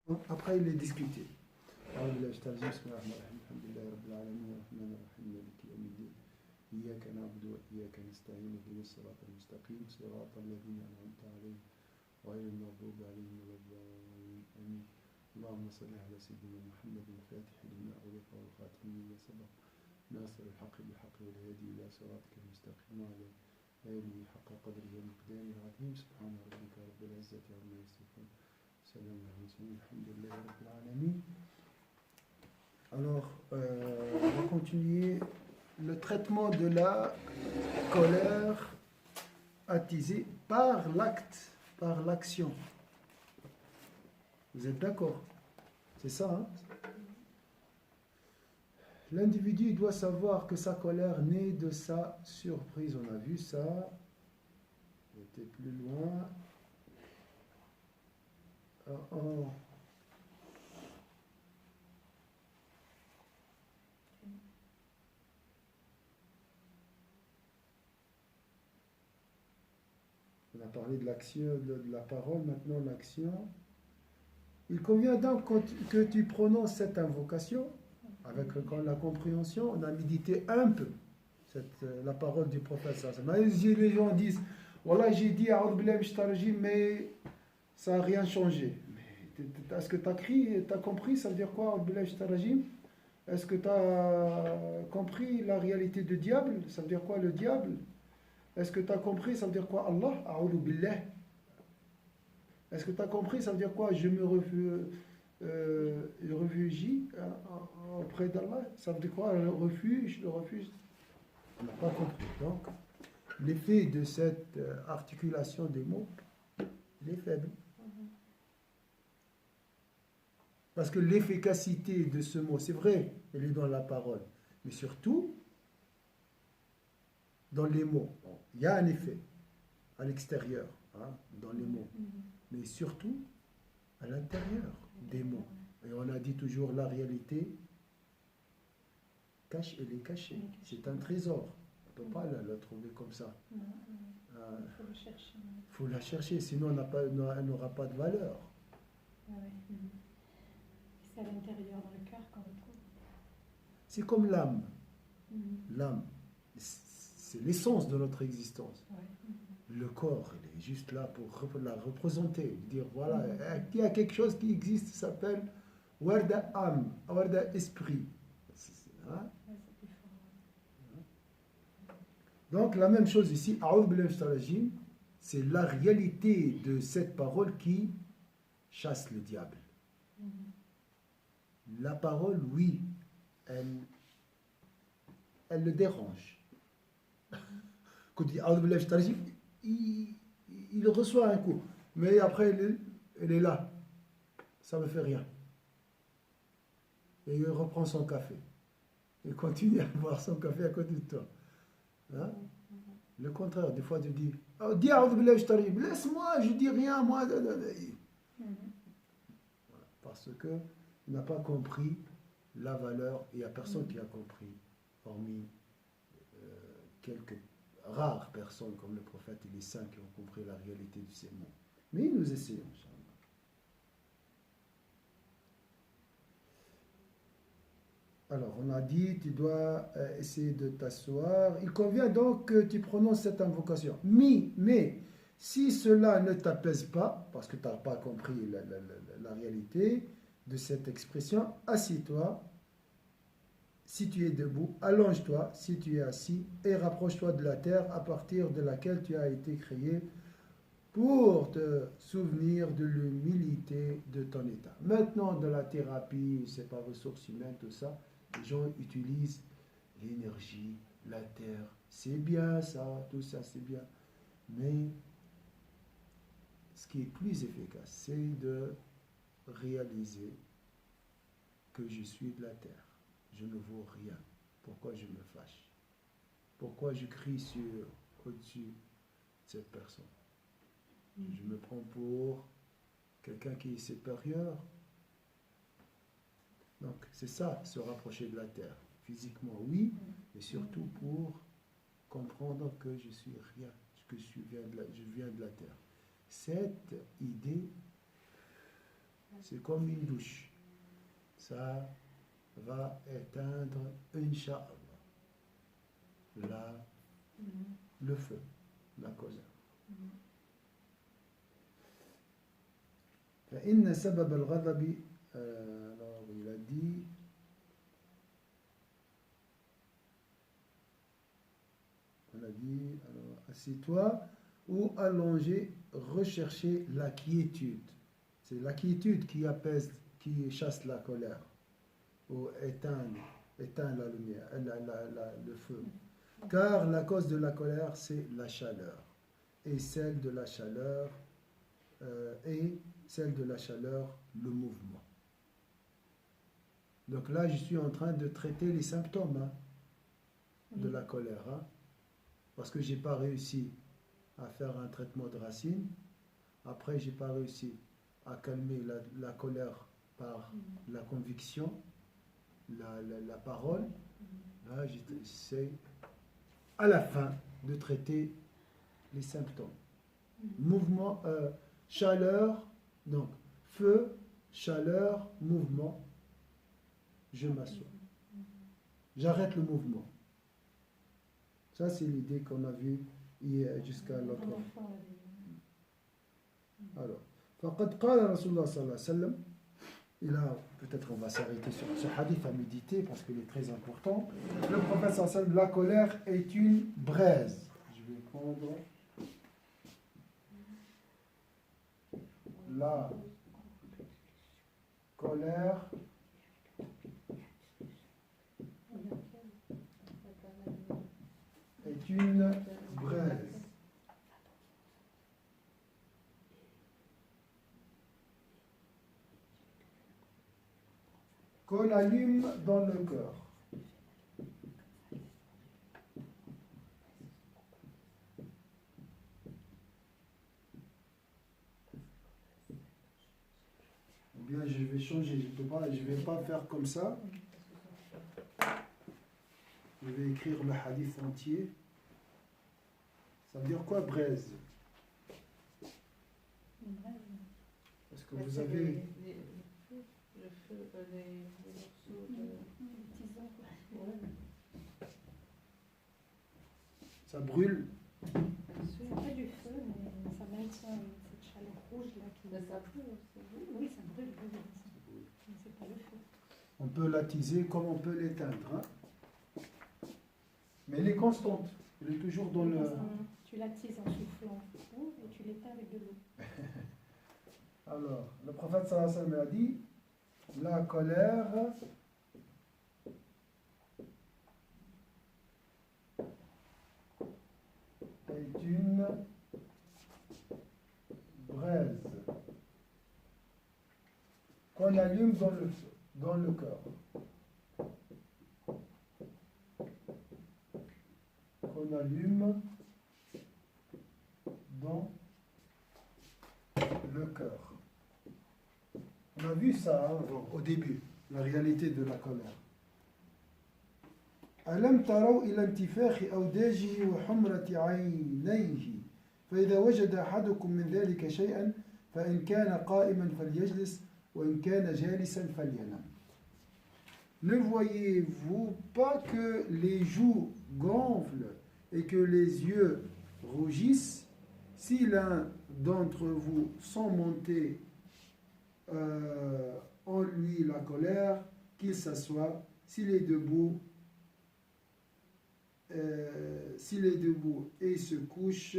Après, il est discuté. أعوذ بالله من الشيطان الرجيم. بسم الله الرحمن الرحيم الحمد لله رب العالمين الرحمن الرحيم مالك يوم الدين إياك نعبد وإياك نستعين اهدنا الصراط المستقيم صراط الذين أنعمت عليهم غير المغضوب عليهم ولا الضالين آمين اللهم صل على سيدنا محمد الفاتح لما أغلق والخاتم لما سبق ناصر الحق بالحق والهادي إلى صراطك المستقيم وعلى آله حق قدره ومقداره العظيم سبحان ربك رب العزة عما يصفون سلام على المرسلين الحمد لله رب العالمين. Alors, on va continuer le traitement de la colère attisée par l'acte, par l'action. Vous êtes d'accord? C'est ça, hein? L'individu doit savoir que sa colère naît de sa surprise. On a vu ça. J'étais plus loin. On a parlé de l'action, de la parole, maintenant l'action. Il convient donc que tu prononces cette invocation avec la compréhension. On a médité un peu la parole du prophète. Les gens disent, voilà, j'ai dit A'udhu billahi minash shaitanir rajim, mais ça n'a rien changé. Mais est-ce que tu as crié, tu as compris, ça veut dire quoi A'udhu billahi minash shaitanir rajim? Est-ce que tu as compris la réalité du diable? Ça veut dire quoi le diable? Est-ce que tu as compris, ça veut dire quoi Allah? A'udhu billah. Est-ce que tu as compris, ça veut dire quoi je me réfugie auprès d'Allah? Ça veut dire quoi le refuge? On n'a pas compris. Donc, l'effet de cette articulation des mots, il est faible. Parce que l'efficacité de ce mot, c'est vrai, elle est dans la parole, mais surtout dans les mots. Il y a un effet à l'extérieur, hein, dans les mots, mais surtout à l'intérieur des mots. Et on a dit toujours la réalité, elle est cachée. C'est un trésor. On ne peut pas la trouver comme ça. Il faut le chercher. Il faut la chercher, sinon elle n'aura pas de valeur. C'est à l'intérieur, dans le cœur qu'on le trouve. C'est comme l'âme. L'âme, c'est l'essence de notre existence. Le corps, il est juste là pour la représenter, dire voilà, il y a quelque chose qui existe, ça s'appelle Warda âme, Warda esprit. Hein? Donc la même chose ici, c'est la réalité de cette parole qui chasse le diable. La parole, oui, elle le dérange. Quand il reçoit un coup, mais après elle est là, ça ne me fait rien. Et il reprend son café. Il continue à boire son café à côté de toi. Hein? Le contraire, des fois tu dis, oh, dis laisse-moi, je dis rien, moi. Parce que il n'a pas compris la valeur, et il n'y a personne qui a compris, hormis quelques rares personnes comme le prophète et les saints qui ont compris la réalité de ces mots. Mais nous essayons. Alors, on a dit, tu dois essayer de t'asseoir. Il convient donc que tu prononces cette invocation. Mais, si cela ne t'apaise pas, parce que tu n'as pas compris la réalité de cette expression, assis-toi. Si tu es debout, allonge-toi si tu es assis et rapproche-toi de la terre à partir de laquelle tu as été créé pour te souvenir de l'humilité de ton état. Maintenant, dans la thérapie, c'est pas ressources humaines, tout ça, les gens utilisent l'énergie, la terre. C'est bien ça, tout ça, c'est bien. Mais ce qui est plus efficace, c'est de réaliser que je suis de la terre. Je ne vaux rien. Pourquoi je me fâche? Pourquoi je crie au-dessus de cette personne? Je me prends pour quelqu'un qui est supérieur. Donc, c'est ça, se rapprocher de la terre. Physiquement, oui, mais surtout pour comprendre que je suis rien, que je viens de la terre. Cette idée C'est comme une douche. Ça va éteindre, Inch'Allah, le feu, la colère. فإن سبب الغضب alors il a dit alors assieds-toi ou allongé, rechercher la quiétude. C'est la quiétude qui apaise, qui chasse la colère ou éteint la lumière, le feu. Car la cause de la colère, c'est la chaleur. Et celle de la chaleur, le mouvement. Donc là, je suis en train de traiter les symptômes de la colère. Parce que je n'ai pas réussi à faire un traitement de racine. Après, je n'ai pas réussi à calmer la colère par la conviction, la parole. Là, j'essaie à la fin de traiter les symptômes. Mouvement, chaleur, donc feu, chaleur, mouvement. Je m'assois. J'arrête le mouvement. Ça, c'est l'idée qu'on a vue hier jusqu'à l'autre fois. Alors, فقد قال رسول الله صلى الله عليه وسلم. Et là, peut-être on va s'arrêter sur ce hadith à méditer parce qu'il est très important. Le prophète sallallahu alayhi wa sallam, la colère est une braise. Je vais prendre la colère est une braise qu'on allume dans le cœur. Ou bien je vais changer, je ne vais pas faire comme ça. Je vais écrire le hadith entier. Ça veut dire quoi, braise? Parce que vous avez... Le feu, les morceaux de... Les tisons, quoi. Ouais. Ça brûle. C'est pas du feu, mais ça maintient cette chaleur rouge là qui... Mais ça brûle aussi. Oui, ça brûle, mais c'est pas le feu. On peut l'attiser comme on peut l'éteindre. Mais elle est constante. Elle est toujours dans le... Tu l'attises en soufflant et tu l'éteins avec de l'eau. Alors, le prophète sallallahu alayhi wa sallam a dit, la colère est une braise qu'on allume dans le cœur. Qu'on allume dans le cœur. On a vu ça au début, la réalité de la colère. ألم تروا إلى انتفاخ أوداجه وحمرة عينيه فإذا وجد أحدكم من ذلك شيئا فإن كان قائما فليجلس وإن كان جالسا فلينام. Ne voyez-vous pas que les joues gonflent et que les yeux rougissent? Si l'un d'entre vous sent monter en lui la colère, qu'il s'assoie, s'il est debout et se couche,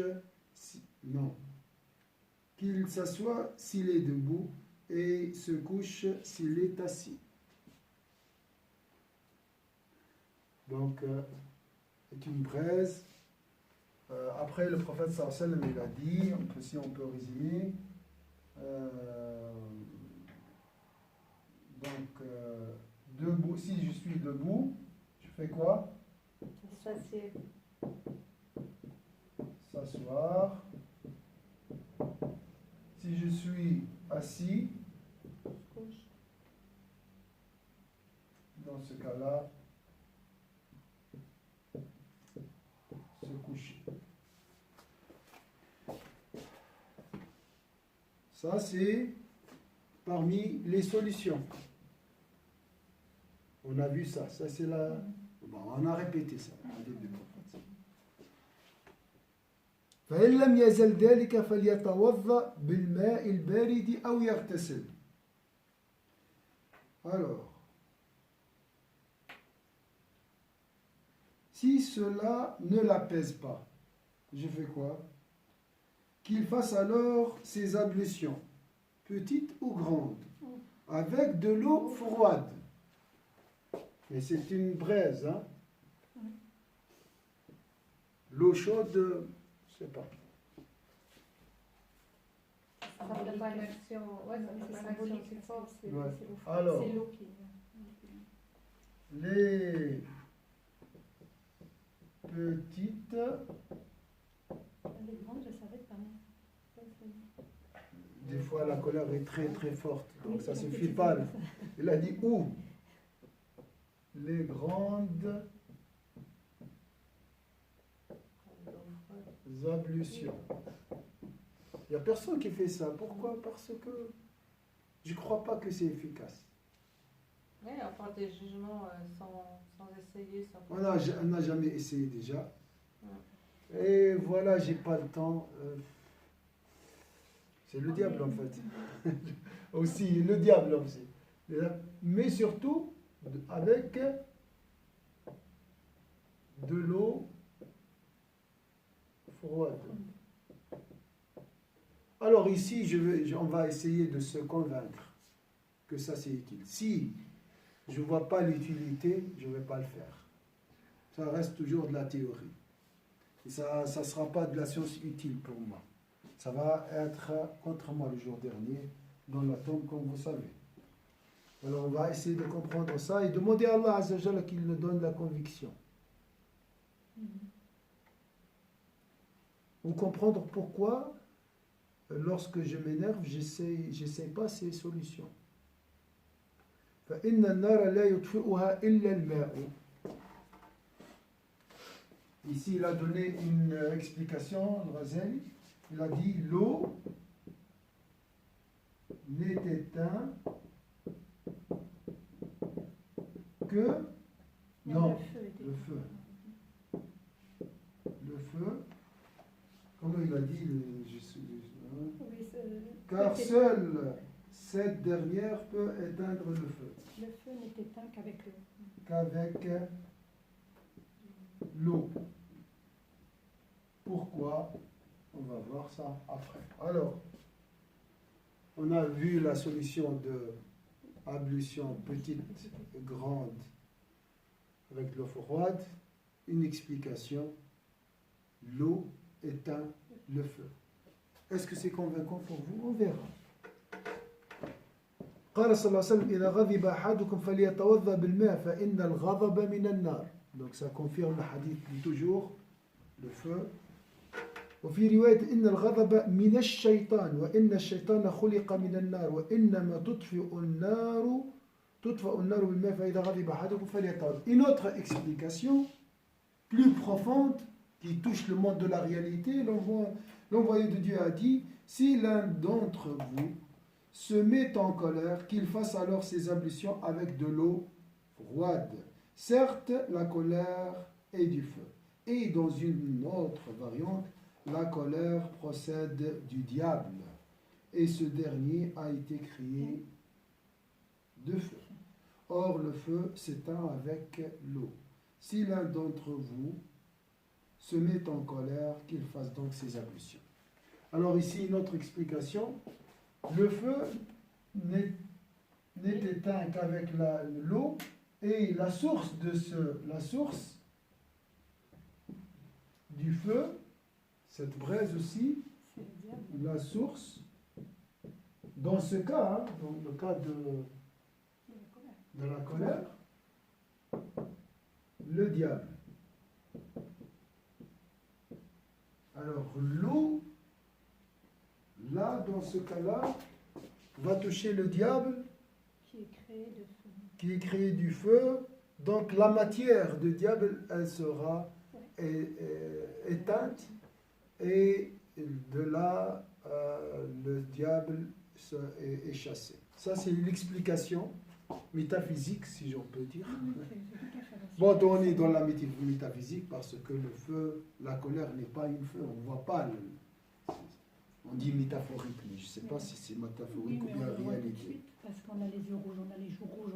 qu'il s'assoie s'il est debout et se couche s'il est assis. Donc, c'est une braise. Après, le prophète sallallahu alayhi wa sallam, il a dit, si on peut résumer, debout, si je suis debout, je fais quoi? S'asseoir. Si je suis assis, dans ce cas-là, se coucher. Ça, c'est parmi les solutions. On a vu ça. Ça, c'est la... Bon, on a répété ça au début. فإن لم يزل ذلك فليتوضأ بالماء البارد أو يغتسل. Alors, si cela ne l'apaise pas, je fais quoi? Qu'il fasse alors ses ablutions, petites ou grandes, avec de l'eau froide. Et c'est une braise, hein? L'eau chaude, je sais pas. Ça n'a pas une action, ouais, ça n'a pas une action si forte. Ouais. Alors, Alors, c'est l'eau qui... les petites, Les grandes, je savais pas. des fois la colère est très très forte, donc ça Oui, suffit c'est pas. ça. Il a dit où? Les grandes ablutions. Il n'y a personne qui fait ça. Pourquoi? Parce que je ne crois pas que c'est efficace. Oui, on parle des jugements sans essayer, sans... On n'a jamais essayé déjà. Et voilà, j'ai pas le temps. C'est le diable en fait. Aussi, le diable aussi. Mais surtout, avec de l'eau froide. Alors ici, on va essayer de se convaincre que ça c'est utile. Si je ne vois pas l'utilité, je ne vais pas le faire. Ça reste toujours de la théorie. Et ça ne sera pas de la science utile pour moi. Ça va être contre moi le jour dernier, dans la tombe, comme vous savez. Alors on va essayer de comprendre ça et demander à Allah Azza wa Jalla qu'il nous donne la conviction. Ou comprendre pourquoi, lorsque je m'énerve, j'essaie pas ces solutions. فإن النار لا يطفئها إلا الماء. Ici, il a donné une explication, Al-Ghazali. Il a dit l'eau n'est éteinte que non, le feu. Le feu, comment il a dit car seule cette dernière peut éteindre le feu. Le feu n'est éteint qu'avec l'eau. Qu'avec l'eau. Pourquoi? On va voir ça après. Alors, on a vu la solution de ablution petite et grande avec l'eau froide. Une explication. L'eau éteint le feu. Est-ce que c'est convaincant pour vous? On verra. قال صلى الله عليه وسلم إذا غضب أحدكم فليتوضأ بالماء فإن الغضب من النار. Donc ça confirme le hadith de toujours, le feu. وفي رواية إن الغضب من الشيطان وإن الشيطان خلق من النار وإنما تطفئ النار بالماء فإذا غضب أحدكم فليتوضأ. Une autre explication plus profonde qui touche le monde de la réalité, l'envoyé de Dieu a dit, si l'un d'entre vous se met en colère, qu'il fasse alors ses ablutions avec de l'eau froide. Certes, la colère est du feu. Et dans une autre variante, la colère procède du diable. Et ce dernier a été créé de feu. Or, le feu s'éteint avec l'eau. Si l'un d'entre vous se met en colère, qu'il fasse donc ses ablutions. Alors ici, une autre explication. Le feu n'est éteint qu'avec l'eau et la source du feu, cette braise aussi, la source, dans ce cas, hein, dans le cas de la colère, le diable. Alors l'eau, là, dans ce cas-là, va toucher le diable qui est créé du feu. Donc la matière du diable, elle sera éteinte et de là, le diable est chassé. Ça, c'est l'explication métaphysique, si j'en peux dire. C'est tout à fait rassurant. Bon, on est dans la métaphysique parce que le feu, la colère n'est pas une feu. On ne voit pas. On dit métaphorique, mais je ne sais pas si c'est Oui, métaphorique mais ou bien on le voit tout de réalité. suite, parce qu'on a les yeux rouges, on a les joues rouges,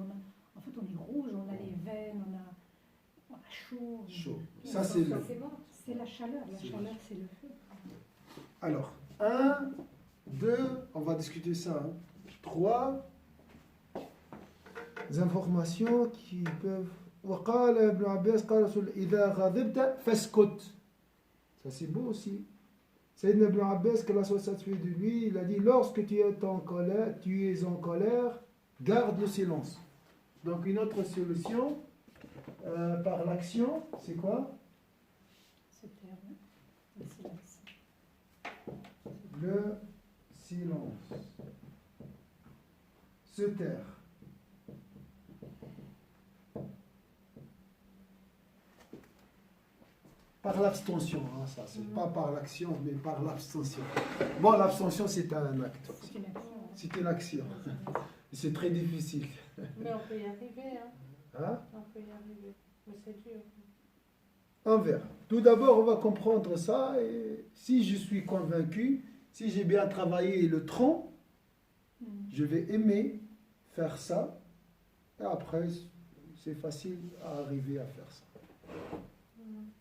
en fait on est rouge, on a les veines, on a chaud. Chaud. Ça, c'est le... C'est la chaleur c'est le feu. Alors, 1, 2, on va discuter ça. 3 informations qui peuvent. وقال ابن عباس قال رسول إذا غضبت فاسكت. Ça c'est beau aussi. Sayyidina Ibn Abbas, que la soit satisfait de lui, il a dit lorsque tu es en colère, garde le silence. Donc une autre solution par l'action, c'est quoi? Se taire, le silence. Le silence. Se taire. Par l'abstention, hein, ça, c'est pas par l'action, mais par l'abstention. Bon, l'abstention, c'est un acte. C'est une action. C'est une action. C'est très difficile. Mais on peut y arriver, hein. Hein? On peut y arriver. Mais c'est dur. Envers. Tout d'abord, on va comprendre ça. Et si je suis convaincu, si j'ai bien travaillé le tronc, je vais aimer faire ça. Et après, c'est facile à arriver à faire ça.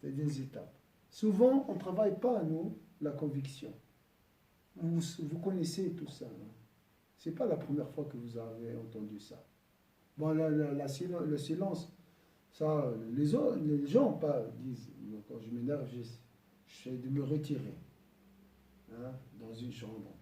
C'est des étapes. Souvent, on ne travaille pas, nous, la conviction. Vous connaissez tout ça. Ce n'est pas la première fois que vous avez entendu ça. Bon, le silence, ça, les gens pas, disent, quand je m'énerve, j'essaie de me retirer, hein, dans une chambre.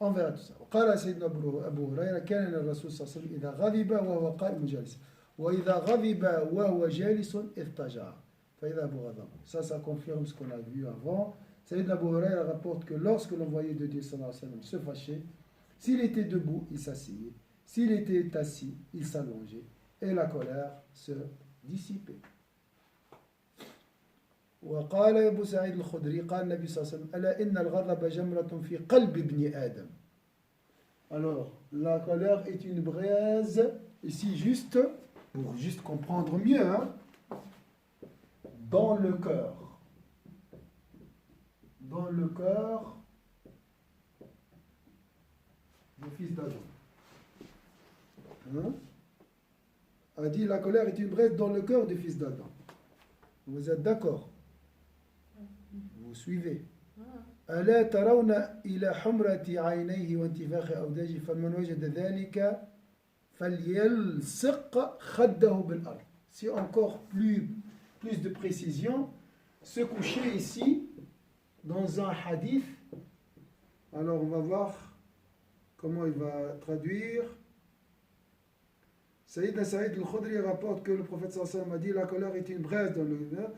On verra tout ça. قال سيدنا أبو هريرة كان الرسول صلى الله عليه وسلم إذا غضب وهو قائم جالس وإذا غضب وهو جالس اضطجع فإذا أبو غضب. Ça confirme ce qu'on a vu avant. Sayyidina Abu Huraira rapporte que lorsque l'envoyé de Dieu sallallahu alayhi wa sallam se fâchait, s'il était debout, il s'asseyait. S'il était assis, il s'allongeait. Et la colère se dissipait. وقال أبو سعيد الخدري قال النبي صلى الله عليه وسلم ألا إن الغضب جمرة في قلب ابن آدم. Alors, la colère est une braise, ici juste, pour juste comprendre mieux, hein, dans le cœur. Dans le cœur du fils d'Adam. Hein? A dit la colère est une braise dans le cœur du fils d'Adam. Vous êtes d'accord? Vous suivez. ألا ترون إلى حمرة عينيه وانتفاخ أوداجه فمن وجد ذلك فليلصق خده بالأرض. C'est encore plus de précision. Se coucher ici dans un hadith. Alors on va voir comment il va traduire. Sayyidina Saïd al-Khudri rapporte que le prophète sallallahu alayhi wa sallam a dit la colère est une braise dans le cœur.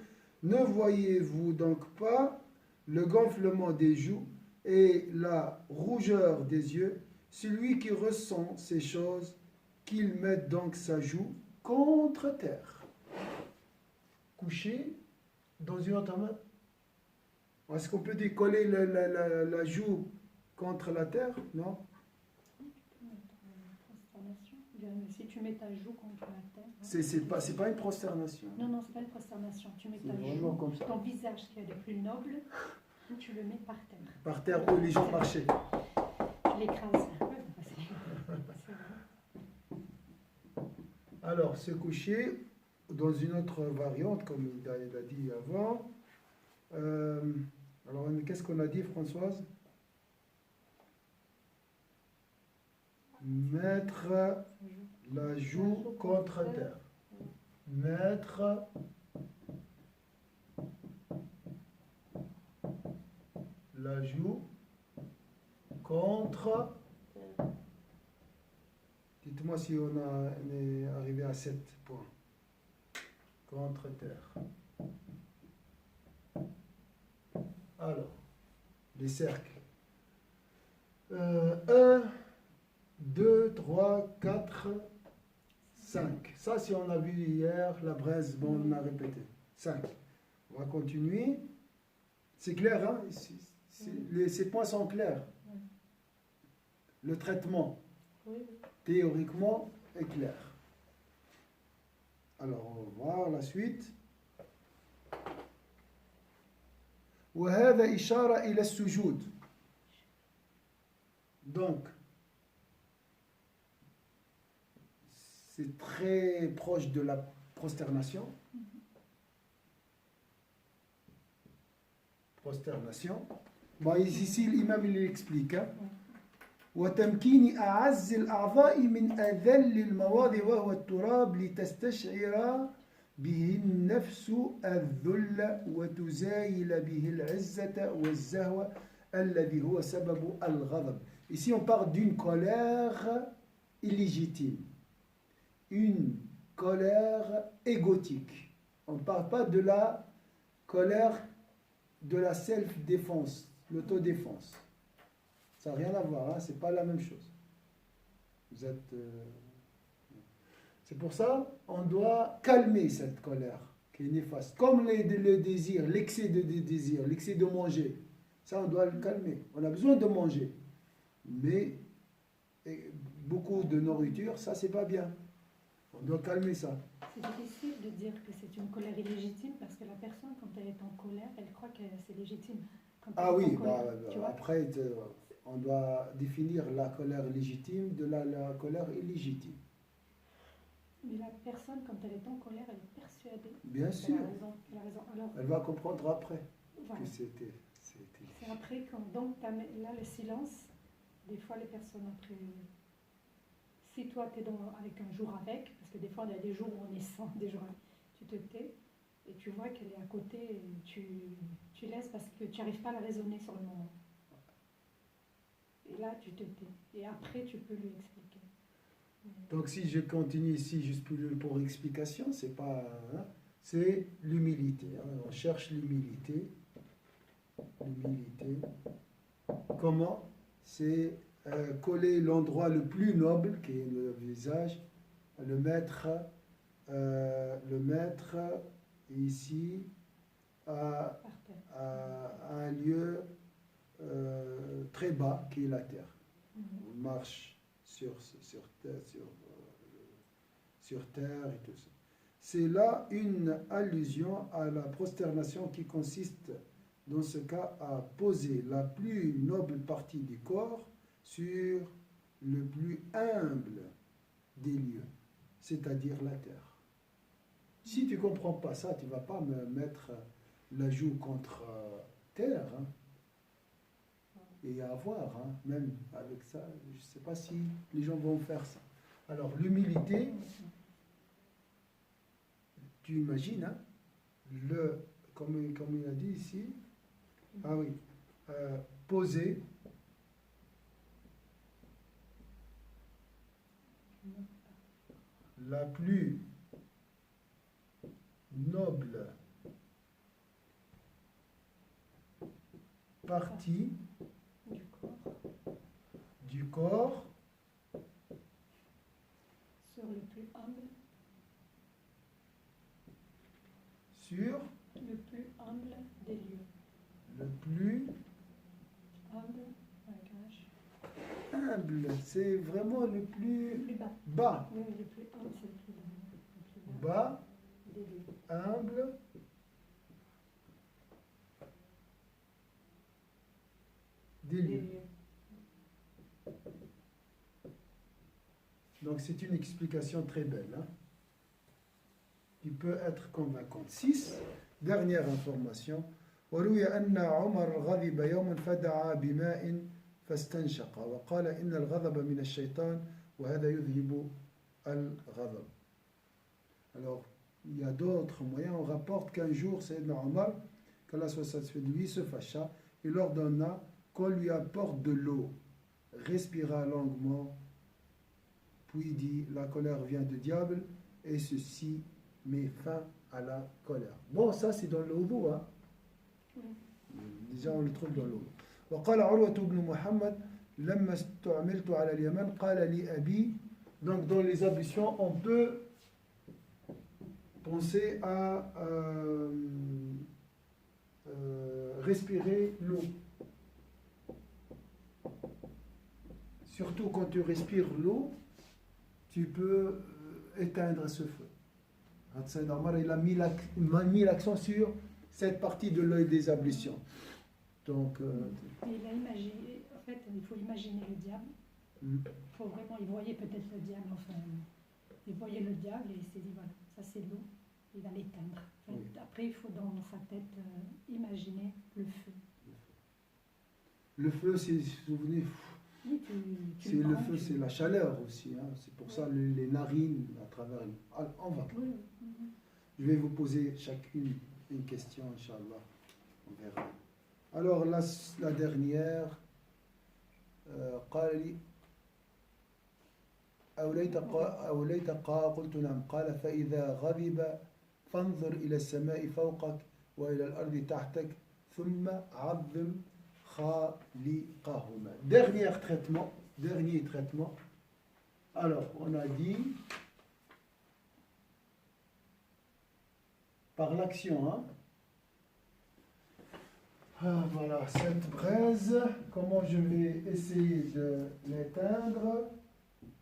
Ne voyez-vous donc pas le gonflement des joues et la rougeur des yeux? Celui qui ressent ces choses, qu'il mette donc sa joue contre terre. Couché dans une autre main. Est-ce qu'on peut décoller la joue contre la terre? Non. Si tu mets ta joue contre la terre. C'est pas une prosternation. Non, c'est pas une prosternation. Tu mets ta C'est joue, comme ça. ton visage qui est le plus noble, tu le mets par terre. Par terre où les gens marchaient. Tu l'écrases. Alors, se coucher dans une autre variante, comme il a dit avant. Alors, qu'est-ce qu'on a dit, Françoise? Mettre la joue contre terre. Mettre la joue contre. Dites-moi si on est arrivé à 7 points. Contre terre. Alors, les cercles. 1, 2, 3, 4, 5. Ça, si on a vu hier, la braise, bon, on a répété. 5. On va continuer. C'est clair, hein? Ces points sont clairs. Le traitement. Oui, oui. Théoriquement est clair. Alors, on va voir la suite. وهذا إشارة إلى السجود. Donc, c'est très proche de la prosternation. Prosternation. Bon, ici, l'imam il explique. Hein. وتمكين أعز الأعضاء من أذل المواضع وهو التراب لتستشعر به النفس الذل وتزايل به العزة والزهوة الذي هو سبب الغضب. Ici on parle d'une colère illégitime, une colère égotique. On ne parle pas de la colère de la self-défense, l'autodéfense. Ça n'a rien à voir, hein? C'est pas la même chose. Vous êtes... C'est pour ça on doit calmer cette colère qui est néfaste. Comme le désir, l'excès de désir, l'excès de manger. Ça, on doit le calmer. On a besoin de manger. Mais beaucoup de nourriture, ça, c'est pas bien. On doit calmer ça. C'est difficile de dire que c'est une colère illégitime parce que la personne, quand elle est en colère, elle croit que c'est légitime. Quand Ah elle est oui, en colère, tu vois? après, on doit définir la colère légitime de la colère illégitime. Mais la personne, quand elle est en colère, elle est persuadée Bien qu'elle sûr. a raison. Elle a raison. Alors, Elle va comprendre après voilà. que c'était... C'est après, quand donc, là, le silence, des fois, les personnes après... Si toi, tu es avec un jour avec, parce que des fois, il y a des jours où on est sans, des jours tu te tais, et tu vois qu'elle est à côté, et tu laisses parce que tu n'arrives pas à la raisonner sur le moment. Et là, tu te tais. Et après, tu peux lui expliquer. Donc si je continue ici juste pour explication, c'est pas... Hein, c'est l'humilité. Hein, on cherche l'humilité. L'humilité. Comment? C'est coller l'endroit le plus noble, qui est le visage, le mettre ici à un lieu très bas, qui est la terre. On marche sur terre et tout ça. C'est là une allusion à la prosternation qui consiste, dans ce cas, à poser la plus noble partie du corps sur le plus humble des lieux, c'est-à-dire la terre. Si tu ne comprends pas ça, tu ne vas pas me mettre la joue contre terre, hein. Et à voir, hein, même avec ça, je ne sais pas si les gens vont faire ça. Alors, l'humilité, tu imagines, hein, comme il a dit ici, ah oui, poser la plus noble partie du corps sur le plus humble. Sur le plus humble des lieux. Le plus humble, avec un H. Humble, c'est vraiment le plus bas. Bas. Oui, le plus humble, c'est le plus bas. Bas, Des lieux. humble, des lieux. Donc c'est une explication très belle, hein, qui peut être convaincante. 6, dernière information. وروي أن عمر غضب يوما فدعا بماء فاستنشق وقال إن الغضب من الشيطان وهذا يذهب الغضب. Alors, il y a d'autres moyens. On rapporte qu'un jour, Sayyidina Omar, qu'Allah soit satisfait de lui, se fâcha et leur donna qu'on lui apporte de l'eau. Respira longuement, puis dit, la colère vient du diable, et ceci met fin à la colère. Bon, ça c'est dans le wudu, hein. Déjà on le trouve dans l'eau. وقال عروة بن محمد لما استعملت على اليمن قال لي أبي. Donc dans les ablutions on peut penser à respirer l'eau surtout quand tu respires l'eau, tu peux éteindre ce feu. Sayyidina Omar, il a mis l'accent sur cette partie de l'œil des ablutions. Donc, Et il a imaginé, en fait, il faut imaginer le diable. Il faut vraiment, il voyait peut-être le diable, enfin, il voyait le diable et il s'est dit, voilà, ça c'est l'eau, il va l'éteindre. En fait, Oui. Après, il faut dans sa tête imaginer le feu. le feu, si vous vous souvenez, Oui, tu c'est le le prends, feu, tu- c'est la chaleur aussi. Hein. C'est pour ça les narines à travers. On va. Oui, oui. Je vais vous poser chacune une question, Inch'Allah. On verra. Alors, la dernière. قال لي أوليت قلت نعم قال فإذا غضب فانظر إلى السماء فوقك وإلى الأرض تحتك ثم عظم خالقهما. Dernier traitement. Alors, on a dit par l'action, hein. Ah, voilà, cette braise, comment je vais essayer de l'éteindre?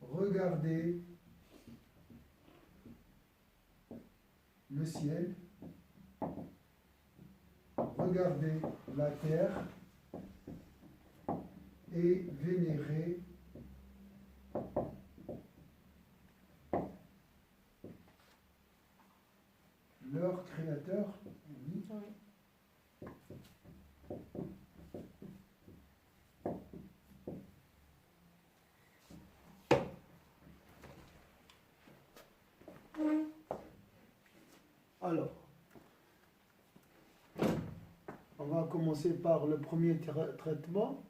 Regardez le ciel, regardez la terre et vénérez leur créateur. Oui. Oui. Alors, on va commencer par le premier traitement.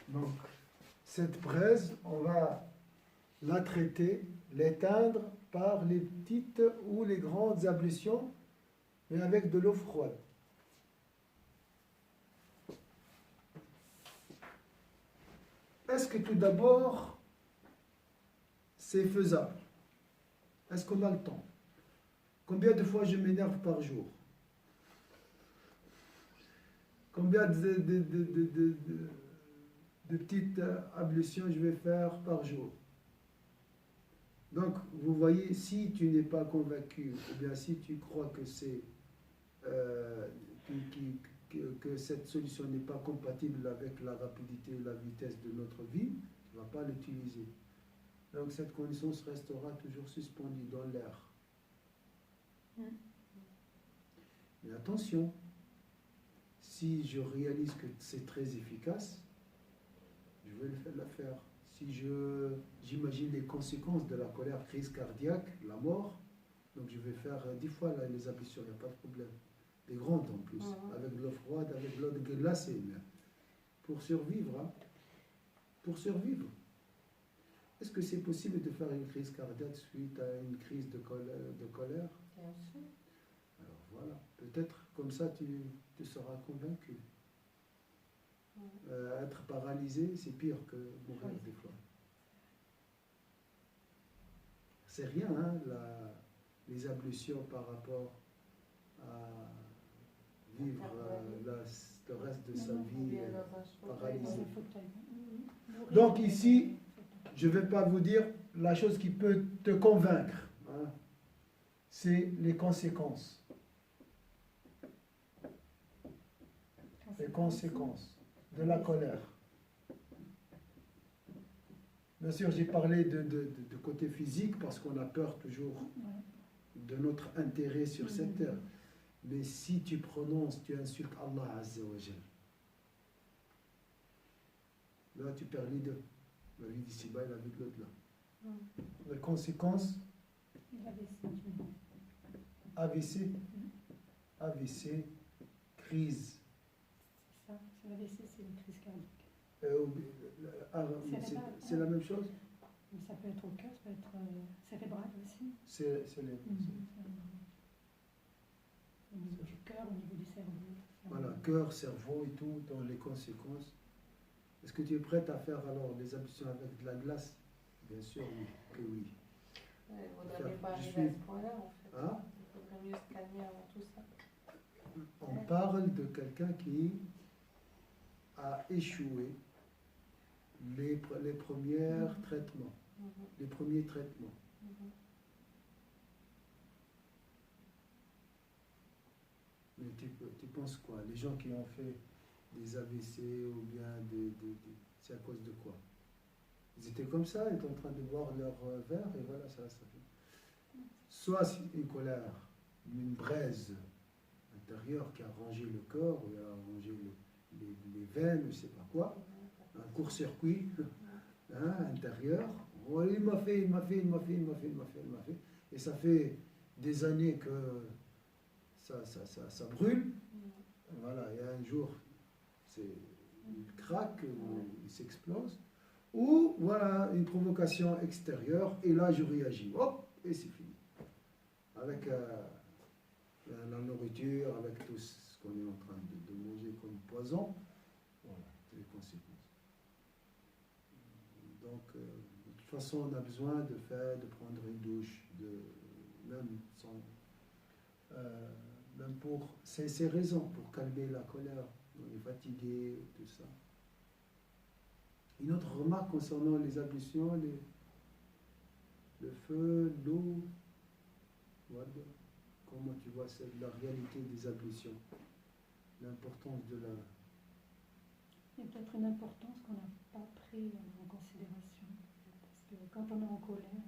Donc, cette braise, on va la traiter, l'éteindre par les petites ou les grandes ablutions, mais avec de l'eau froide. Est-ce que tout d'abord, c'est faisable? Est-ce qu'on a le temps? Combien de fois je m'énerve par jour? Combien de petites ablutions je vais faire par jour? Donc, vous voyez, si tu n'es pas convaincu, ou bien si tu crois que c'est que cette solution n'est pas compatible avec la rapidité et la vitesse de notre vie, tu ne vas pas l'utiliser. Donc, cette connaissance restera toujours suspendue dans l'air. Mais attention, si je réalise que c'est très efficace, je vais la faire. Si j'imagine les conséquences de la colère, crise cardiaque, la mort, donc je vais faire 10 fois les ablutions, il n'y a pas de problème. Des grandes en plus, avec de l'eau froide, avec de l'eau glacée, même. Pour survivre, hein. Pour survivre. Est-ce que c'est possible de faire une crise cardiaque suite à une crise de colère? Bien sûr. Alors voilà, peut-être comme ça tu seras convaincu. Être paralysé, c'est pire que mourir des fois. C'est rien, hein, les ablutions par rapport à vivre le reste de sa vie paralysé. Donc ici, je ne vais pas vous dire la chose qui peut te convaincre, hein, c'est les conséquences. Les conséquences de la colère. Bien sûr, j'ai parlé de côté physique parce qu'on a peur toujours de notre intérêt sur cette terre. Mais si tu prononces, tu insultes Allah Azza wa Jal. Là, tu perds les deux. La vie d'ici-bas et la vie de l'au-delà. Les conséquences, AVC, AVC, crise. C'est ça, l'AVC, c'est une crise cardiaque. C'est la même chose? Ça peut être au cœur, ça peut être cérébral aussi. C'est les... Au niveau du cœur, au niveau du cerveau. Voilà, cœur, cerveau et tout, dans les conséquences. Est-ce que tu es prête à faire alors les ablutions avec de la glace? Bien sûr, oui, que oui. Ouais, vous n'avez pas arrivé à ce point-là, en fait. Hein? Il faudrait mieux se calmer avant tout ça. On parle de quelqu'un qui a échoué les premiers traitements. Les premiers traitements. Mais tu penses quoi? Les gens qui ont fait des AVC ou bien c'est à cause de quoi? Ils étaient comme ça, ils étaient en train de boire leur verre et voilà, ça fait. Soit une colère, une braise intérieure qui a rongé le corps, ou a rongé les veines, je ne sais pas quoi, un court-circuit intérieur. Oh, il m'a fait. Et ça fait des années que ça brûle. Voilà, il y a un jour, il craque, il s'explose. Ou voilà, une provocation extérieure, et là je réagis. Hop, et c'est fini. Avec la nourriture, avec tout ce qu'on est en train de manger comme poison, voilà, les conséquences. Donc, de toute façon, on a besoin de prendre une douche, même pour ces raisons, pour calmer la colère. On est fatigué, tout ça. Une autre remarque concernant les ablutions, le feu, l'eau, voilà. Comment tu vois la réalité des ablutions, l'importance de la... Il y a peut-être une importance qu'on n'a pas pris en considération. Parce que quand on est en colère,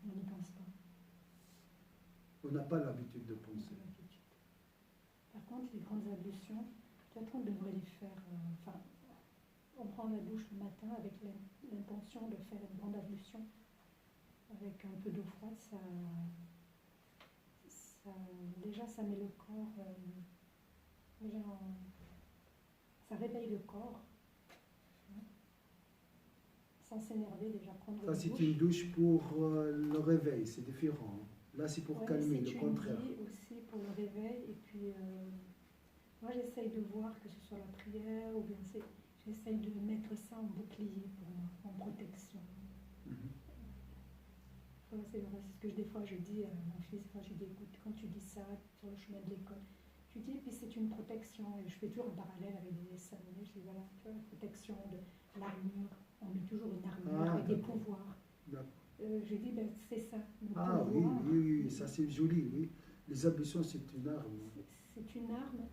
on n'y pense pas. On n'a pas l'habitude de penser. Par contre, les grandes ablutions, peut-être on devrait les faire... on prend la douche le matin avec l'intention de faire une grande ablution. Avec un peu d'eau froide, déjà ça met le corps... ça réveille le corps. Sans s'énerver, déjà prendre une douche. Ça, c'est une douche pour le réveil, c'est différent. Là, c'est pour calmer, le contraire. Aussi pour le réveil. Et puis, moi, j'essaye de voir que ce soit la prière ou bien j'essaye de mettre ça en bouclier pour moi, en protection. Voilà, c'est ce que des fois je dis à mon fils, quand je dis écoute, quand tu dis ça sur le chemin de l'école, tu dis, et puis c'est une protection, et je fais toujours un parallèle avec des dessins animés, je dis voilà, tu vois, la protection de l'armure, on met toujours une armure avec des pouvoirs. Je dis, ben, c'est ça. Ah pouvoir, oui, ça c'est joli, oui. Les ablutions, c'est une arme. C'est une arme,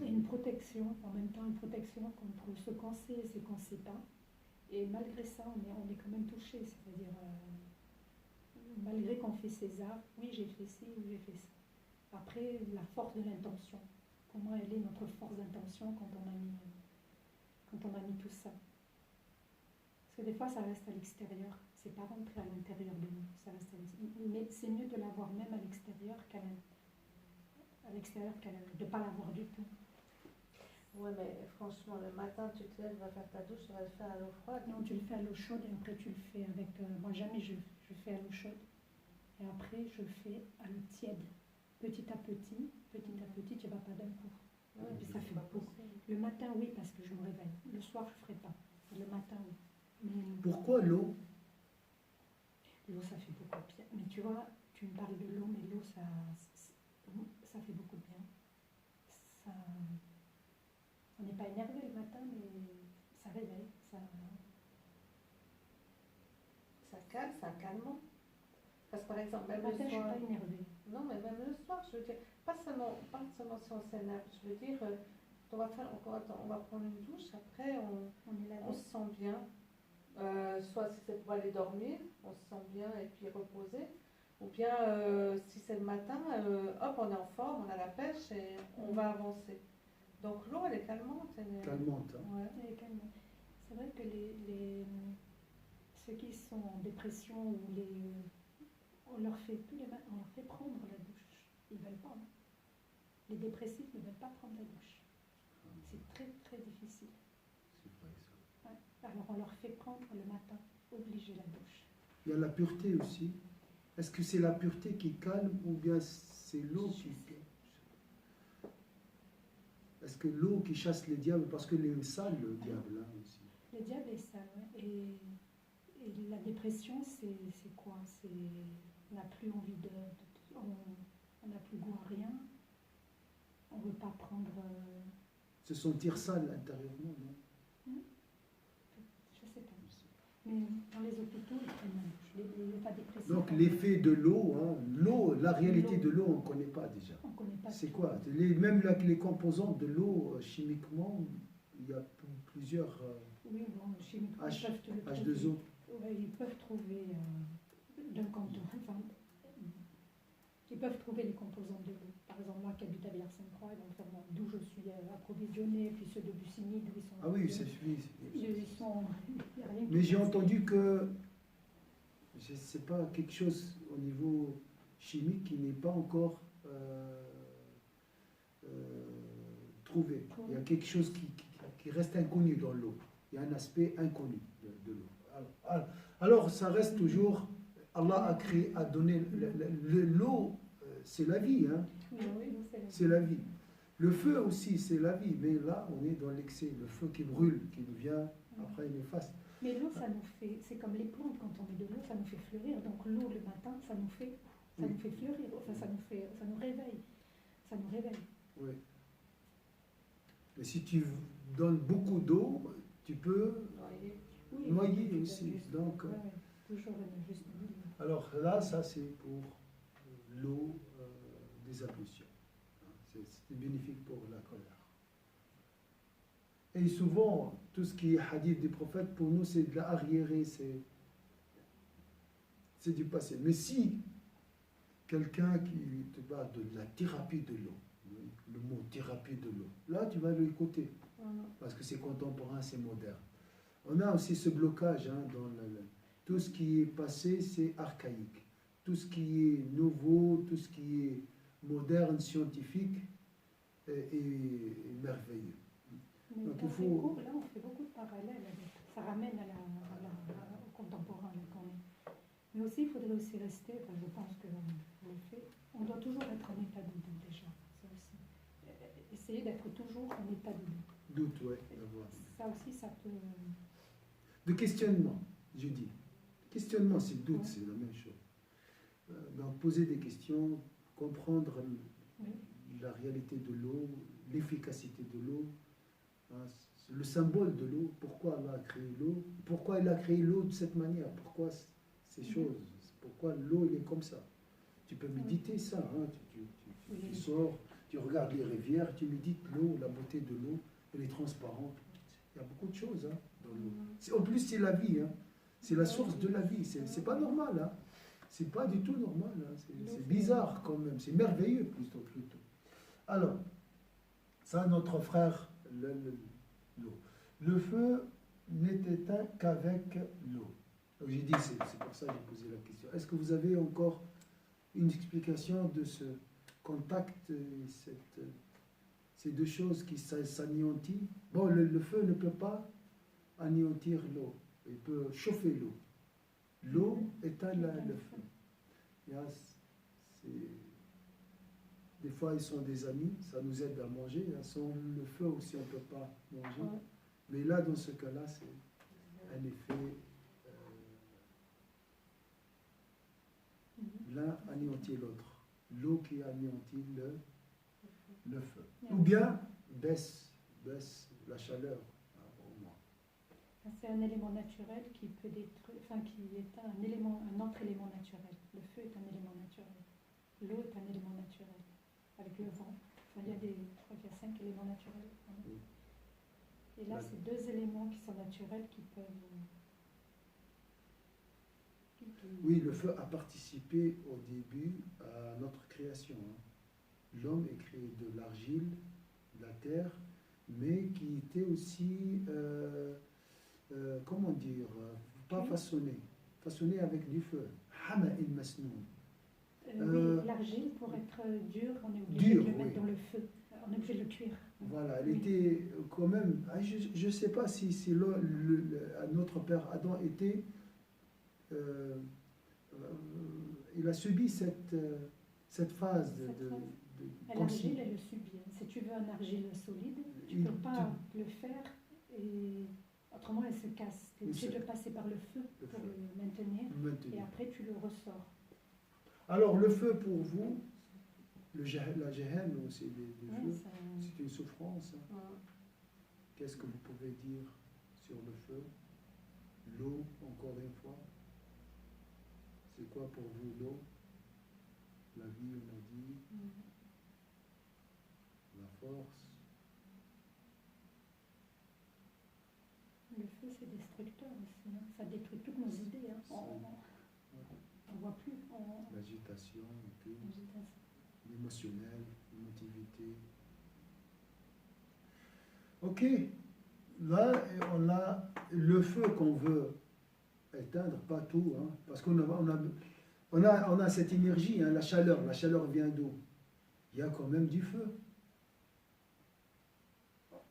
et une protection, en même temps une protection contre ce qu'on sait et ce qu'on ne sait pas. Et malgré ça, on est quand même touché, c'est-à-dire, malgré qu'on fait ces arts, oui j'ai fait ci, oui j'ai fait ça. Après, la force de l'intention, comment elle est notre force d'intention quand on a mis tout ça. Parce que des fois, ça reste à l'extérieur, c'est pas rentré à l'intérieur de nous, ça reste mais c'est mieux de l'avoir même à l'extérieur qu'à l'extérieur, de ne pas l'avoir du tout. Oui, mais franchement, le matin, tu te lèves, tu vas faire ta douche, tu vas le faire à l'eau froide. Non, tu le fais à l'eau chaude et après tu le fais avec... moi, jamais je fais à l'eau chaude. Et après, je fais à l'eau tiède. Petit à petit, tu ne vas pas d'un coup. Oui, et puis ça fait beaucoup. Le matin, oui, parce que je me réveille. Le soir, je ne ferai pas. Le matin, oui. Mais pourquoi l'eau? L'eau, ça fait beaucoup de bien. Mais tu vois, tu me parles de l'eau, mais l'eau, ça fait beaucoup de bien. On n'est pas énervé le matin, mais ça réveille. Ça calme, c'est un calmant. Parce que par exemple, même le matin, le soir... je ne suis pas énervée. Non, mais même le soir, je veux dire, pas seulement si on s'énerve, je veux dire, on va prendre une douche, après on se sent bien. Soit si c'est pour aller dormir, on se sent bien et puis reposer. Ou bien si c'est le matin, hop, on est en forme, on a la pêche et on va avancer. Donc l'eau, elle est calmante. Calmante, hein. Ouais, elle est calmante. C'est vrai que ceux qui sont en dépression ou on leur fait prendre la douche. Ils ne veulent pas. Hein. Les dépressifs ne veulent pas prendre la douche. C'est très très difficile. C'est vrai ça. Ouais. Alors on leur fait prendre le matin, obligé la douche. Il y a la pureté aussi. Est-ce que c'est la pureté qui calme ou bien c'est l'eau qui... Est-ce que l'eau qui chasse les diables, parce que les sales, le diable, hein, aussi. Le diable est sale, ouais. Et la dépression, c'est quoi? On n'a plus envie on n'a plus goût à rien. ne pas prendre. Se sentir sale intérieurement, non? Je ne sais pas. Mais dans les hôpitaux, ils prennent les états dépressifs. Donc l'effet de l'eau, hein, l'eau, la réalité de l'eau, on ne connaît pas déjà. On connaît pas. C'est quoi? Même les composantes de l'eau, chimiquement, il y a plusieurs oui, bon, chimiquement, H2O. Ouais, ils peuvent trouver d'un canton. Enfin, ils peuvent trouver les composantes de l'eau. Par exemple, moi qui habite à Villars-Sainte-Croix, d'où je suis approvisionnée, puis ceux de Bussigny, d'où ils sont. Ah oui, c'est ils sont. Mais j'ai entendu que c'est pas quelque chose au niveau chimique qui n'est pas encore trouvé. Il y a quelque chose qui reste inconnu dans l'eau. Il y a un aspect inconnu de l'eau. Alors, ça reste toujours. Allah a créé, a donné l'eau, c'est la vie, hein. C'est la vie. Le feu aussi, c'est la vie, mais là, on est dans l'excès. Le feu qui brûle, qui devient après néfaste. Mais l'eau, ça nous fait, c'est comme les plantes, quand on met de l'eau, ça nous fait fleurir. Donc l'eau le matin, ça nous fait fleurir. Enfin, ça nous réveille. Ça nous réveille. Oui. Mais si tu donnes beaucoup d'eau, tu peux noyer aussi. Donc, toujours juste. Alors là, ça c'est pour l'eau des ablutions. C'est bénéfique pour la colère. Et souvent, tout ce qui est hadith des prophètes, pour nous, c'est de la arriérée, c'est du passé. Mais si quelqu'un qui te parle de la thérapie de l'eau, le mot thérapie de l'eau, là, tu vas l'écouter. Parce que c'est contemporain, c'est moderne. On a aussi ce blocage, hein, dans tout ce qui est passé, c'est archaïque. Tout ce qui est nouveau, tout ce qui est moderne, scientifique, est merveilleux. Mais donc il faut... Là, on fait beaucoup de parallèles. Ça ramène au contemporain qu'on est. Mais aussi, il faudrait aussi rester, enfin, je pense que on le fait, on doit toujours être en état de doute déjà. Ça aussi. Essayer d'être toujours en état de doute. Doute, oui. Ça aussi, ça peut... De questionnement, je dis. Questionnement, c'est doute, c'est la même chose. Donc, poser des questions, comprendre la réalité de l'eau, l'efficacité de l'eau, hein, le symbole de l'eau, pourquoi Allah a créé l'eau, pourquoi il a créé l'eau de cette manière, pourquoi ces choses, pourquoi l'eau est comme ça. Tu peux méditer ça, hein, tu sors, tu regardes les rivières, tu médites l'eau, la beauté de l'eau, elle est transparente. Il y a beaucoup de choses, hein, dans l'eau. En plus, c'est la vie, hein. C'est la source de la vie. C'est pas normal, hein. C'est pas du tout normal, hein. C'est bizarre quand même. C'est merveilleux plutôt. Alors, ça, notre frère, l'eau. Le feu n'est éteint qu'avec l'eau. Donc j'ai dit, c'est pour ça que j'ai posé la question. Est-ce que vous avez encore une explication de ce contact, ces deux choses qui s'anéantissent? Bon, le feu ne peut pas anéantir l'eau. Il peut chauffer l'eau. L'eau éteint le feu. Des fois, ils sont des amis, ça nous aide à manger. Sans le feu aussi, on ne peut pas manger. Mais là, dans ce cas-là, c'est un effet... l'un anéantit l'autre. L'eau qui anéantit le feu. Ou bien baisse la chaleur. C'est un élément naturel qui peut détruire, enfin qui est un autre élément naturel. Le feu est un élément naturel. L'eau est un élément naturel. Avec le vent. Enfin, je crois qu'il y a 5 éléments naturels. Et là, c'est 2 éléments qui sont naturels qui peuvent... Oui, le feu a participé au début à notre création. L'homme est créé de l'argile, de la terre, mais qui était aussi... comment dire, pas façonné avec du feu. Hama'in masnoun. Oui, l'argile, pour être dure, on est obligé de le mettre dans le feu. On est obligé de le cuire. Voilà, elle était quand même... Je ne sais pas si notre père Adam était... il a subi cette phase de l'argile, elle le subit. Si tu veux un argile solide, tu ne peux pas le faire et... Autrement, elle se casse. Tu es obligé de passer par le feu pour le maintenir. Et après, tu le ressors. Alors, le feu pour vous, La Gehenna aussi, des Oui, feux, c'est une souffrance. Hein. Ouais. Qu'est-ce que vous pouvez dire sur le feu? L'eau, encore une fois. C'est quoi pour vous l'eau? La vie, on a dit. La force. Le feu, c'est destructeur aussi. Hein. Ça détruit toutes nos idées. Hein. On ne voit plus. L'agitation, tout. L'agitation. L'émotionnel, l'émotivité. Ok, là on a le feu qu'on veut éteindre, pas tout, hein, parce qu'on a cette énergie, hein, la chaleur vient d'où? Il y a quand même du feu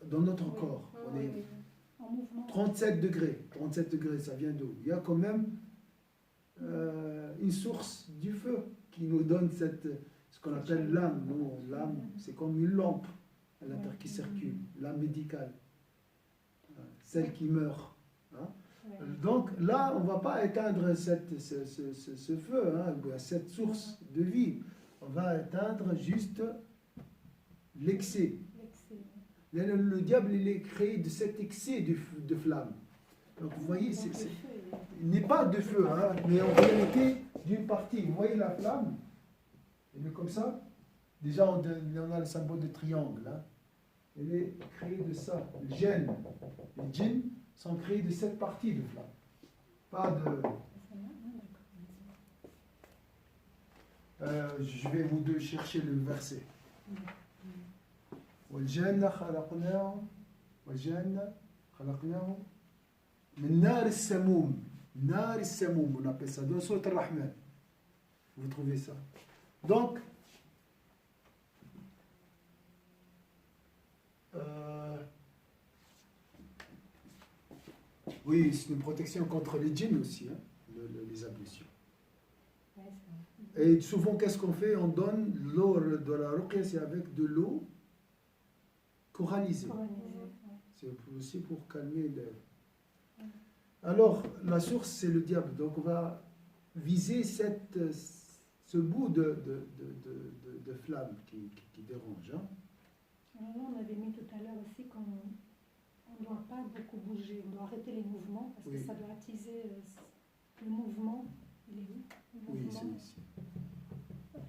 dans notre corps. On est en mouvement. 37 degrés, ça vient d'où? Il y a quand même une source du feu qui nous donne ce qu'on appelle l'âme. Non, l'âme, c'est comme une lampe à l'intérieur qui circule, l'âme médicale, celle qui meurt. Hein. Donc là, on ne va pas éteindre ce feu, hein, cette source de vie. On va éteindre juste l'excès. Le diable, il est créé de cet excès de flamme. Donc vous voyez, il n'est pas de feu, hein, mais en réalité d'une partie. Vous voyez la flamme? Elle est comme ça. Déjà, on a le symbole de triangle. Hein. Elle est créée de ça. Le djinn. Les djinns sont créés de cette partie de flamme. Pas de... je vais vous deux chercher le verset. والجنة خلقناه من نار السموم. نار السموم, on appelle ça dans Sourate Ar-Rahman. Vous trouvez ça. Donc, oui, c'est une protection contre les djinns aussi, hein, les ablutions. Et souvent, qu'est-ce qu'on fait? On donne l'eau de la ruqya, c'est avec de l'eau coralisée. C'est aussi pour calmer les... Alors, la source, c'est le diable. Donc, on va viser ce bout de flamme qui dérange. Hein. Alors, on avait mis tout à l'heure aussi qu'on ne doit pas beaucoup bouger. On doit arrêter les mouvements parce que ça doit attiser le mouvement. Il est où? Oui, c'est ici.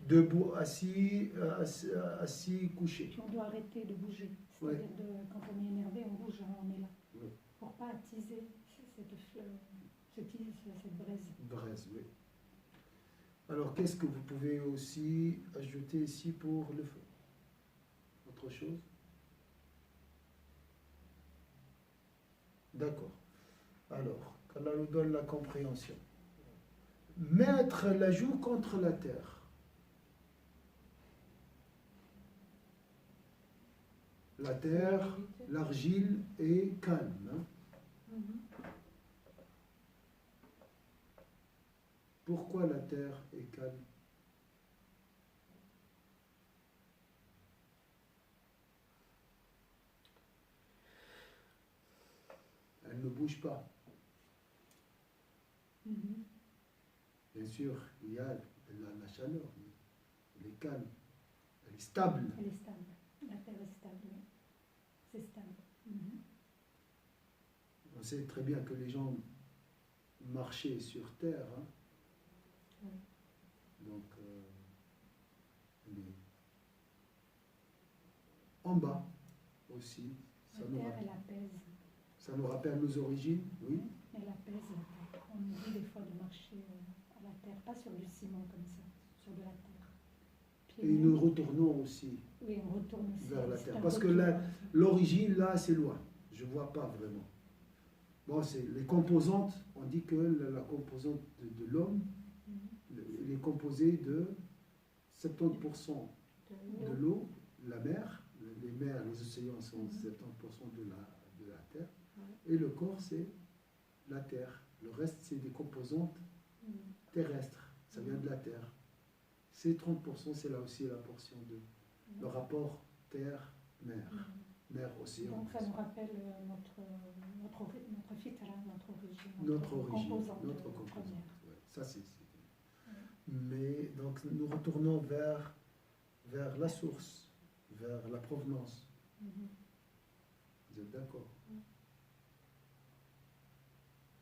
Debout, assis, couché. On doit arrêter de bouger. C'est-à-dire quand on est énervé, on bouge, hein, on est là. Oui. Pour ne pas attiser cette braise. Braise, oui. Alors, qu'est-ce que vous pouvez aussi ajouter ici pour le feu? Autre chose? D'accord. Alors, qu'Allah nous donne la compréhension. Mettre la joue contre la terre. La terre, l'argile est calme. Hein? Pourquoi la terre est calme? Elle ne bouge pas. Bien sûr, il y a la chaleur, mais elle est calme, elle est stable. Elle est stable. La terre est stable, oui. C'est stable. On sait très bien que les gens marchaient sur terre. Hein. Oui. Donc, en bas aussi. La terre, elle apaise. Ça nous rappelle nos origines, oui. Elle apaise la terre. On nous dit des fois de marcher à la terre, pas sur du ciment comme ça, sur de la terre. Et nous retournons aussi oui, on retourne aussi vers la terre. Parce que l'origine, là, c'est loin. Je ne vois pas vraiment. Bon, c'est les composantes. On dit que la composante de l'homme, elle est composée de 70% de l'eau, la mer. Les mers, les océans sont 70% de la terre. Et le corps, c'est la terre. Le reste, c'est des composantes terrestres. Ça vient de la terre. Ces 30%, c'est là aussi la portion de le rapport terre-mer, mer-océan. Donc ça nous rappelle notre fitra, notre origine, notre composante. Ouais. Ça, c'est. Mais donc nous retournons vers vers la source, vers la provenance. Mhm. Vous êtes d'accord?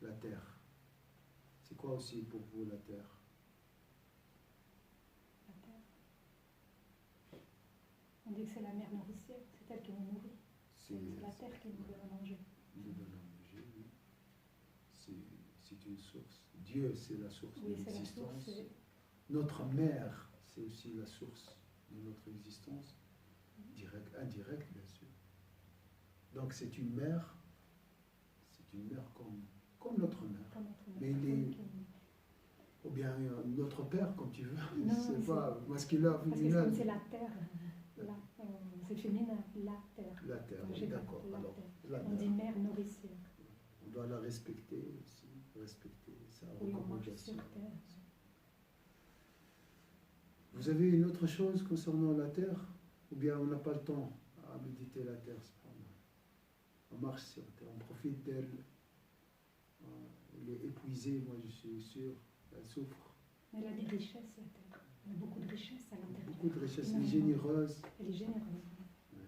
La terre. C'est quoi aussi pour vous la terre? La terre. On dit que c'est la mère nourricière, c'est elle qui nous nourrit. C'est la terre qui nous donne à manger. Nous donne à manger, oui. C'est une source. Dieu, c'est la source Oui, de c'est la l'existence. source. Notre mère, c'est aussi la source de notre existence, directe, indirecte, bien sûr. Donc c'est une mère comme notre mère. Comme notre mère. Mais il est, ou bien notre père, comme tu veux. Non, c'est pas masculin, parce que féminin. comme c'est la terre, là, c'est féminin, la terre. La terre, Enfin, j'ai pas d'accord. la Alors, terre. la On mère. dit mère nourricière. On doit la respecter aussi, respecter sa Oui, on marche recommandation. sur terre. Vous avez une autre chose concernant la terre? Ou bien on n'a pas le temps à méditer la terre, cependant. On marche sur la terre, on profite d'elle. Elle est épuisée, moi je suis sûr, elle souffre. Elle a des richesses, la terre. Elle a beaucoup de richesses à l'intérieur. Beaucoup de richesses, elle est généreuse. Elle est généreuse. Ouais.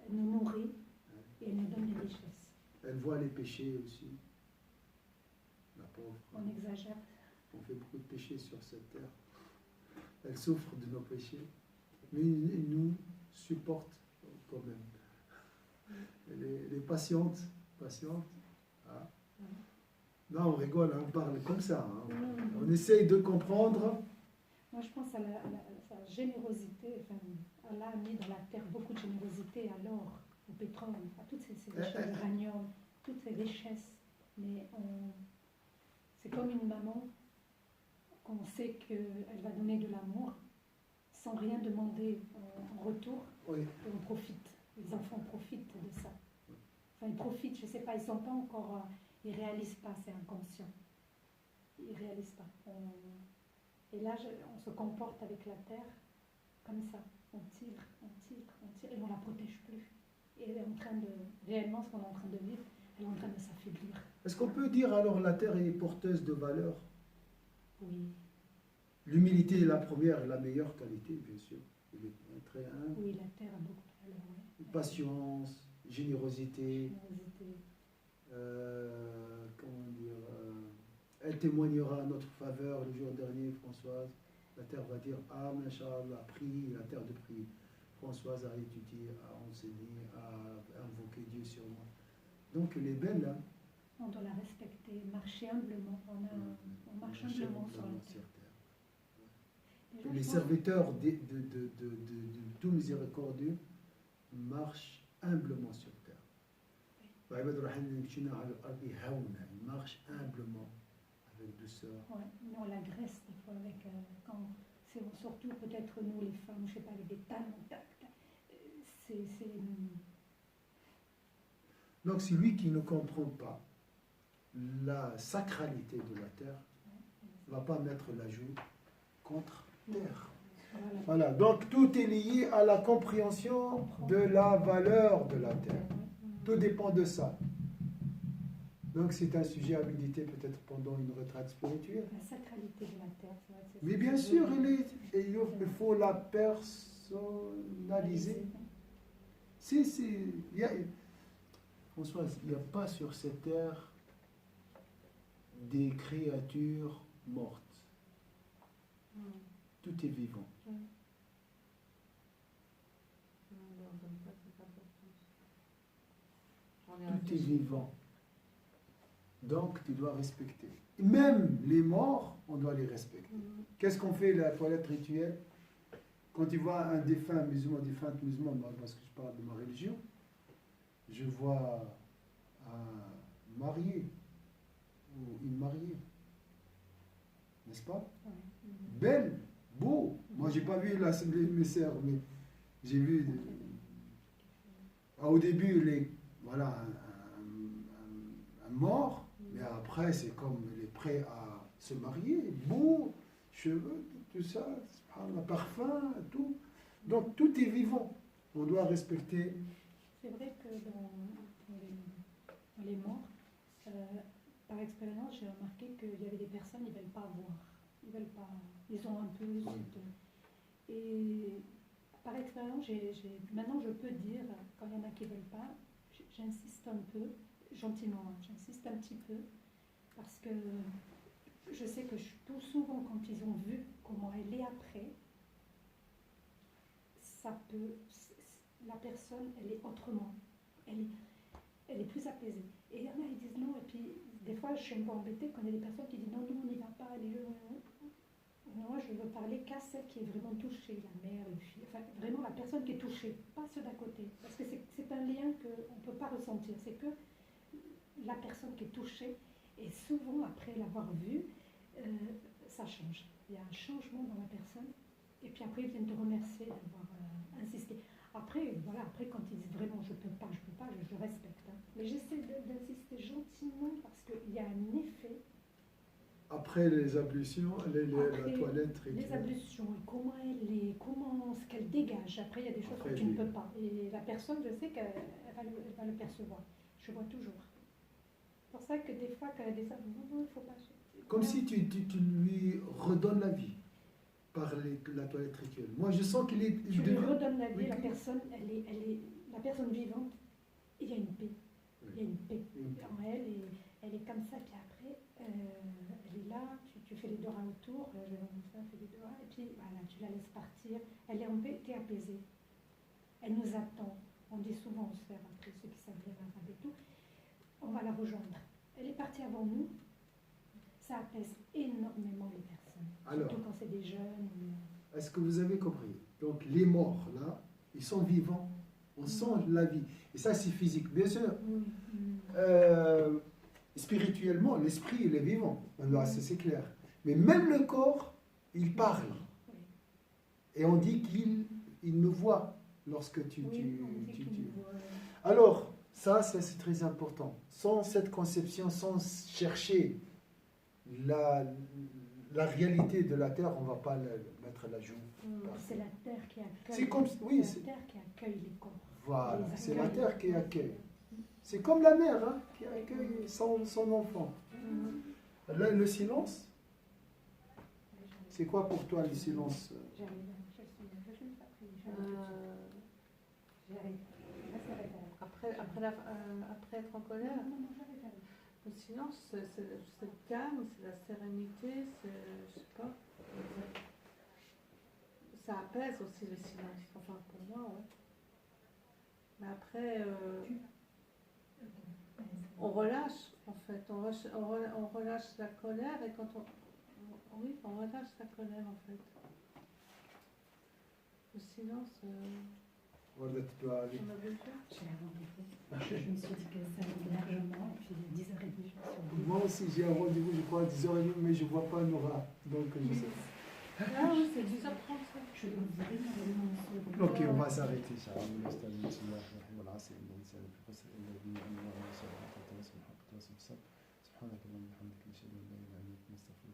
Elle nous nourrit Ouais. et elle nous donne des richesses. Elle voit les péchés aussi. La pauvre. On exagère. On fait beaucoup de péchés sur cette terre. Elle souffre de nos péchés, mais elle nous supporte quand même. Elle est patiente. Ah. Là, on rigole, hein, on parle comme ça. Hein. On essaye de comprendre. Moi, je pense à sa générosité. Enfin, Allah a mis dans la terre beaucoup de générosité à l'or, au pétrole, à toutes ces richesses, l'uranium, toutes ces richesses. Mais c'est comme une maman qu'on sait qu'elle va donner de l'amour sans rien demander en retour. Oui. Et on profite. Les enfants profitent de ça. Enfin, ils profitent, je ne sais pas, ils ne sont pas encore... ils ne réalisent pas, c'est inconscient. Ils ne réalisent pas. Et là, on se comporte avec la terre comme ça. On tire, et on ne la protège plus. Et elle est en train de... Réellement, ce qu'on est en train de vivre, elle est en train de s'affaiblir. Est-ce qu'on peut dire alors la terre est porteuse de valeurs? Oui. L'humilité est la première et la meilleure qualité, bien sûr. Il est très humble. Oui, la terre a beaucoup de valeur. Oui. Patience, générosité. Générosité. Comment dire, elle témoignera à notre faveur le jour dernier, Françoise. La terre va dire ah, Inch'Allah, prie, la terre de prier. Françoise a étudié, a enseigné, a invoqué Dieu sur moi. Donc elle est belle, hein? On doit la respecter, marcher humblement. On marche humblement sur la terre. Que les serviteurs de tout miséricordieux marchent humblement sur terre. Ils marchent humblement, avec douceur. Ouais, nous on l'agresse des fois avec, surtout peut-être nous les femmes, je sais pas, avec des talons, Donc c'est lui qui ne comprend pas la sacralité de la terre, ne va pas mettre la joue contre terre. Voilà, donc tout est lié à la compréhension de la valeur de la terre. Tout dépend de ça. Donc c'est un sujet à méditer peut-être pendant une retraite spirituelle. La sacralité de la terre, c'est vrai que c'est... Mais bien sûr, il faut la personnaliser. Françoise, il n'y a pas sur cette terre des créatures mortes. Tout est vivant. Tout est vivant. Donc, tu dois respecter. Même les morts, on doit les respecter. Qu'est-ce qu'on fait la toilette rituelle? Quand tu vois un défunt musulman, défunte musulmane, parce que je parle de ma religion, je vois un marié ou une mariée. N'est-ce pas? Belle, beau. Moi, j'ai pas vu l'assemblée mes sœurs, mais j'ai vu au début voilà, un mort, mais après, c'est comme il est prêt à se marier, beau, cheveux, tout ça, le parfum, tout. Donc, tout est vivant. On doit respecter. C'est vrai que dans les morts, par expérience, j'ai remarqué qu'il y avait des personnes qui ne veulent pas voir. Ils veulent pas. Ils ont un peu. Et par expérience, maintenant je peux dire, quand il y en a qui ne veulent pas, j'insiste un peu, gentiment, hein, j'insiste un petit peu, parce que je sais que tout souvent, quand ils ont vu comment elle est après, la personne, elle est autrement, elle est plus apaisée. Et il y en a, ils disent non, et puis des fois, je suis un peu embêtée quand il y a des personnes qui disent non, nous, on n'y va pas, moi, je veux parler qu'à celle qui est vraiment touchée, la mère, le fils, enfin, vraiment la personne qui est touchée, pas ceux d'à côté. Parce que c'est un lien qu'on ne peut pas ressentir, c'est que la personne qui est touchée, et souvent, après l'avoir vu, ça change. Il y a un changement dans la personne, et puis après, ils viennent te remercier d'avoir insisté. Après, voilà, après, quand ils disent vraiment je peux pas, je respecte. Hein. Mais j'essaie d'insister gentiment parce qu'il y a un effet. Après les ablutions, la toilette rituelle. Les ablutions, comment elle est, ce qu'elle dégage. Après, il y a des choses que tu ne peux pas. Et la personne, je sais qu'elle va le percevoir. Je vois toujours. C'est pour ça que des fois, quand elle a des ablutions, non, il ne faut pas. Comme si tu lui redonnes la vie par la toilette rituelle. Moi, je sens qu'il est... Tu lui redonnes la vie, la personne, la personne vivante, il y a une paix. Oui. Il y a une paix en elle, et elle est comme ça, puis après, elle est là, tu fais les doigts autour, ça fait les doigts, et puis voilà, tu la laisses partir, elle est en paix, tu es apaisée. Elle nous attend. On dit souvent aux sphères, après ceux qui savent lire l'arabe et tout, on va la rejoindre. Elle est partie avant nous, ça apaise énormément les personnes. Alors, surtout quand c'est des jeunes. Est-ce que vous avez compris? Donc les morts, là, ils sont vivants. On sent la vie. Et ça, c'est physique, bien sûr. Spirituellement, l'esprit, il est vivant. C'est clair. Mais même le corps, il parle. Et on dit qu'il nous voit lorsque tu... Alors, ça c'est très important. Sans cette conception, sans chercher la réalité de la terre, on ne va pas mettre la joue. C'est la terre qui accueille. C'est comme, oui, c'est la terre qui accueille les corps. Voilà, c'est la terre qui accueille. C'est comme la mère, hein, qui accueille son enfant. Là, le silence, c'est quoi pour toi le silence? Après être en colère, le silence, c'est le calme, c'est la sérénité, je sais pas. Ça apaise aussi le silence, enfin pour moi, ouais. Mais après, on relâche, en fait, on relâche la colère, et quand on relâche la colère, en fait. Le silence... Voilà, tu dois aller. Je me suis dit que ça allait largement, et puis 10h30, je me suis dit... Moi aussi, j'ai un rendez-vous, je crois, à 10h30, mais je ne vois pas Nora, donc je sais. Ah oui, c'est 10h30. Je dois vous dire. Ok, on va s'arrêter, ça. سبحانك اللهم وبحمدك نشهد ان لا اله الا انت نستغفرك